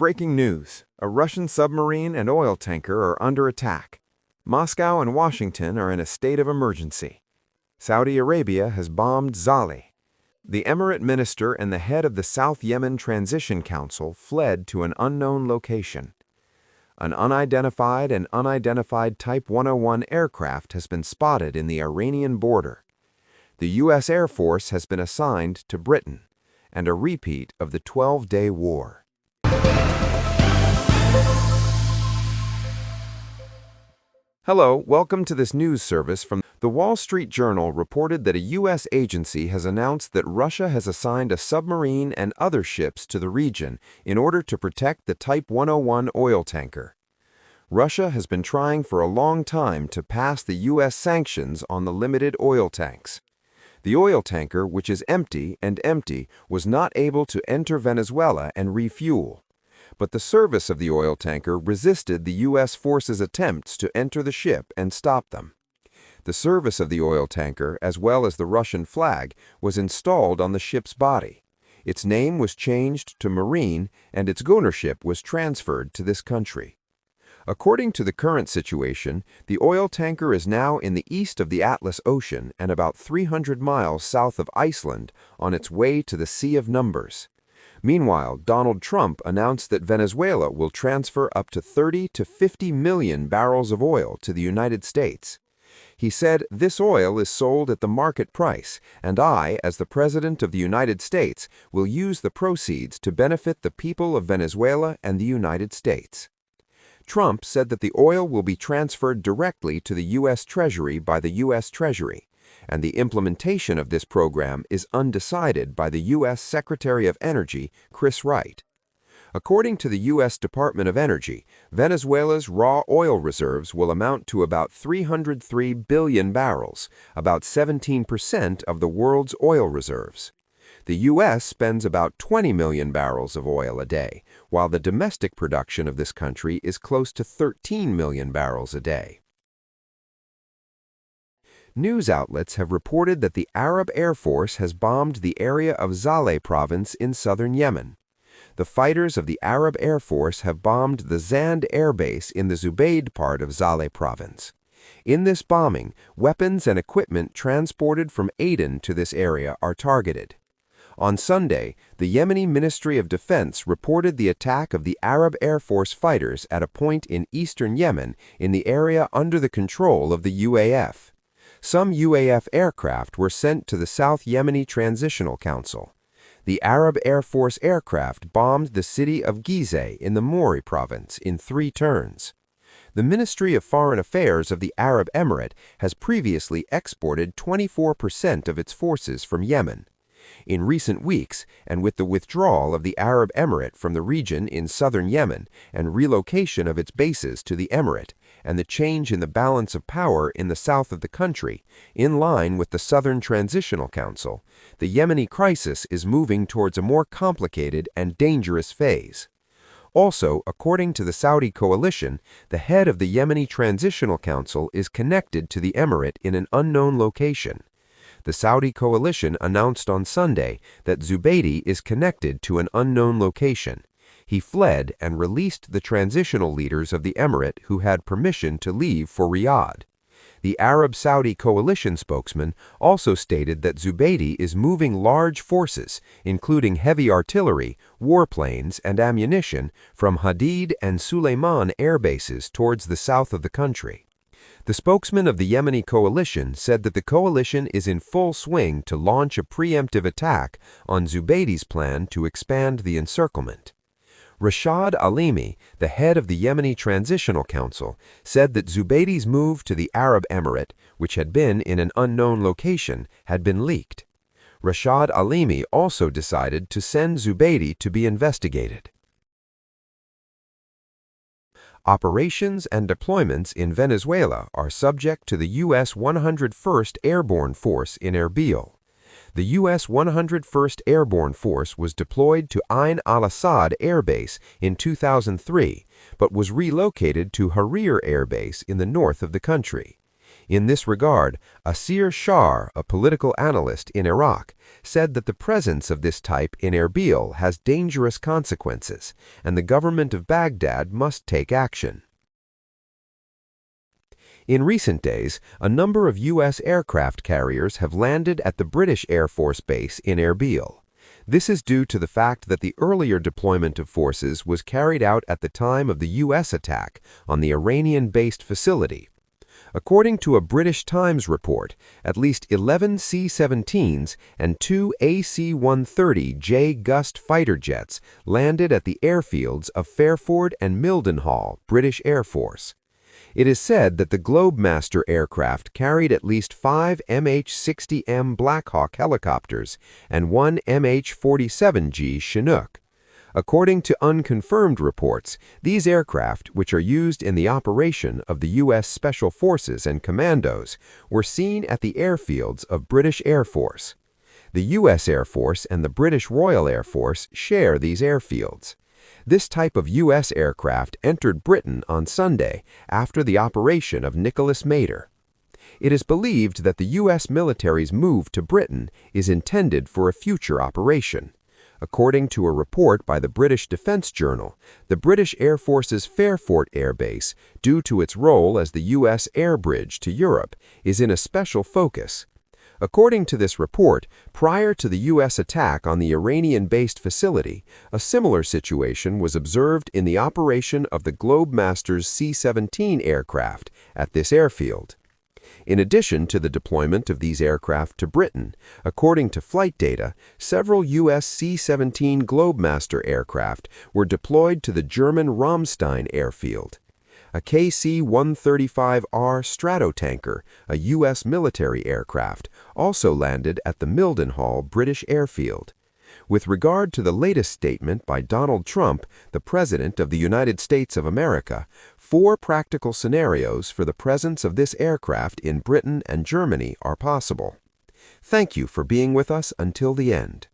breaking news. A Russian submarine and oil tanker are under attack. Moscow and Washington are in a state of emergency. Saudi Arabia has bombed Zali. The Emirate minister and the head of the South Yemen Transition Council fled to an unknown location. An unidentified and unidentified Type 101 aircraft has been spotted in the Iranian border. The U.S. Air Force has been assigned to Britain, and a repeat of the 12-day war. Hello, welcome to this news service from the Wall Street Journal. Reported that a U.S. agency has announced that Russia has assigned a submarine and other ships to the region in order to protect the Type 101 oil tanker. Russia has been trying for a long time to pass the U.S. sanctions on the limited oil tanks. The oil tanker, which is empty, was not able to enter Venezuela and refuel. But the service of the oil tanker resisted the U.S. forces' attempts to enter the ship and stop them. The service of the oil tanker, as well as the Russian flag, was installed on the ship's body. Its name was changed to Marine, and its ownership was transferred to this country. According to the current situation, the oil tanker is now in the east of the Atlas Ocean and about 300 miles south of Iceland on its way to the Sea of Numbers. Meanwhile, Donald Trump announced that Venezuela will transfer up to 30 to 50 million barrels of oil to the United States. He said, "This oil is sold at the market price, and I, as the President of the United States, will use the proceeds to benefit the people of Venezuela and the United States." Trump said that the oil will be transferred directly to the U.S. Treasury by the U.S. Treasury, and the implementation of this program is undecided by the U.S. Secretary of Energy, Chris Wright. According to the U.S. Department of Energy, Venezuela's raw oil reserves will amount to about 303 billion barrels, about 17% of the world's oil reserves. The U.S. spends about 20 million barrels of oil a day, while the domestic production of this country is close to 13 million barrels a day. News outlets have reported that the Arab Air Force has bombed the area of Zaleh province in southern Yemen. The fighters of the Arab Air Force have bombed the Zand Air Base in the Zubayd part of Zaleh province. In this bombing, weapons and equipment transported from Aden to this area are targeted. On Sunday, the Yemeni Ministry of Defense reported the attack of the Arab Air Force fighters at a point in eastern Yemen in the area under the control of the UAF. Some UAF aircraft were sent to the South Yemeni Transitional Council. The Arab Air Force aircraft bombed the city of Gizeh in the Mori province in 3 turns. The Ministry of Foreign Affairs of the Arab Emirate has previously exported 24% of its forces from Yemen. In recent weeks, and with the withdrawal of the Arab Emirate from the region in southern Yemen and relocation of its bases to the Emirate, and the change in the balance of power in the south of the country, in line with the Southern Transitional Council, the Yemeni crisis is moving towards a more complicated and dangerous phase. Also, according to the Saudi coalition, the head of the Yemeni Transitional Council is connected to the Emirate in an unknown location. The Saudi coalition announced on Sunday that Zubaidi is connected to an unknown location. He fled and released the transitional leaders of the Emirate who had permission to leave for Riyadh. The Arab-Saudi coalition spokesman also stated that Zubaidi is moving large forces, including heavy artillery, warplanes, and ammunition, from Hadid and Suleiman air bases towards the south of the country. The spokesman of the Yemeni coalition said that the coalition is in full swing to launch a preemptive attack on Zubaidi's plan to expand the encirclement. Rashad Alimi, the head of the Yemeni Transitional Council, said that Zubaidi's move to the Arab Emirate, which had been in an unknown location, had been leaked. Rashad Alimi also decided to send Zubaidi to be investigated. Operations and deployments in Venezuela are subject to the U.S. 101st Airborne Force in Erbil. The U.S. 101st Airborne Force was deployed to Ain al-Assad Air Base in 2003, but was relocated to Harir Air Base in the north of the country. In this regard, Asir Shah, a political analyst in Iraq, said that the presence of this type in Erbil has dangerous consequences, and the government of Baghdad must take action. In recent days, a number of U.S. aircraft carriers have landed at the British Air Force Base in Erbil. This is due to the fact that the earlier deployment of forces was carried out at the time of the U.S. attack on the Iranian-based facility. According to a British Times report, at least 11 C-17s and 2 AC-130J Gust fighter jets landed at the airfields of Fairford and Mildenhall, British Air Force. It is said that the Globemaster aircraft carried at least 5 MH-60M Black Hawk helicopters and 1 MH-47G Chinook. According to unconfirmed reports, these aircraft, which are used in the operation of the U.S. Special Forces and Commandos, were seen at the airfields of British Air Force. The U.S. Air Force and the British Royal Air Force share these airfields. This type of U.S. aircraft entered Britain on Sunday after the operation of Nicholas Mader. It is believed that the U.S. military's move to Britain is intended for a future operation. According to a report by the British Defence Journal, the British Air Force's Fairford Air Base, due to its role as the U.S. air bridge to Europe, is in a special focus. According to this report, prior to the U.S. attack on the Iranian-based facility, a similar situation was observed in the operation of the Globemaster's C-17 aircraft at this airfield. In addition to the deployment of these aircraft to Britain, according to flight data, several U.S. C-17 Globemaster aircraft were deployed to the German Ramstein airfield. A KC-135R Stratotanker, a U.S. military aircraft, also landed at the Mildenhall British airfield. With regard to the latest statement by Donald Trump, the President of the United States of America, 4 practical scenarios for the presence of this aircraft in Britain and Germany are possible. Thank you for being with us until the end.